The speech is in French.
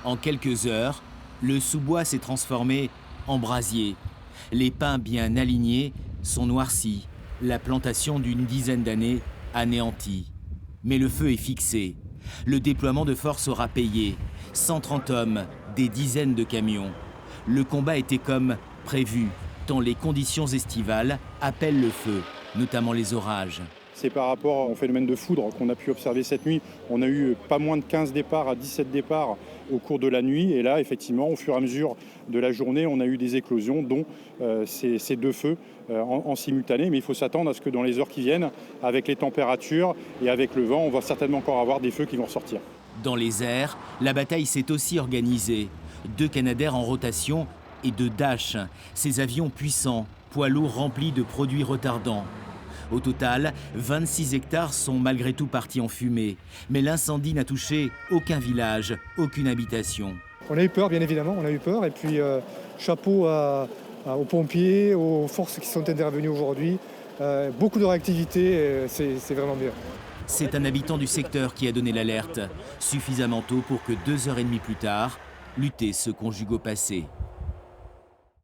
En quelques heures, le sous-bois s'est transformé en brasier. Les pins bien alignés sont noircis, la plantation d'une dizaine d'années anéantie. Mais le feu est fixé. Le déploiement de force aura payé. 130 hommes, des dizaines de camions. Le combat était comme prévu, tant les conditions estivales appellent le feu, notamment les orages. C'est par rapport au phénomène de foudre qu'on a pu observer cette nuit. On a eu pas moins de 15 départs à 17 départs au cours de la nuit. Et là, effectivement, au fur et à mesure de la journée, on a eu des éclosions, dont ces deux feux en simultané. Mais il faut s'attendre à ce que dans les heures qui viennent, avec les températures et avec le vent, on va certainement encore avoir des feux qui vont ressortir. Dans les airs, la bataille s'est aussi organisée. 2 Canadair en rotation et 2 Dash, ces avions puissants, poids lourds remplis de produits retardants. Au total, 26 hectares sont malgré tout partis en fumée. Mais l'incendie n'a touché aucun village, aucune habitation. On a eu peur, bien évidemment, on a eu peur. Et puis, chapeau aux pompiers, aux forces qui sont intervenues aujourd'hui. Beaucoup de réactivité, c'est vraiment bien. C'est un habitant du secteur qui a donné l'alerte, suffisamment tôt pour que 2 heures et demie plus tard, lutter se conjugue au passé.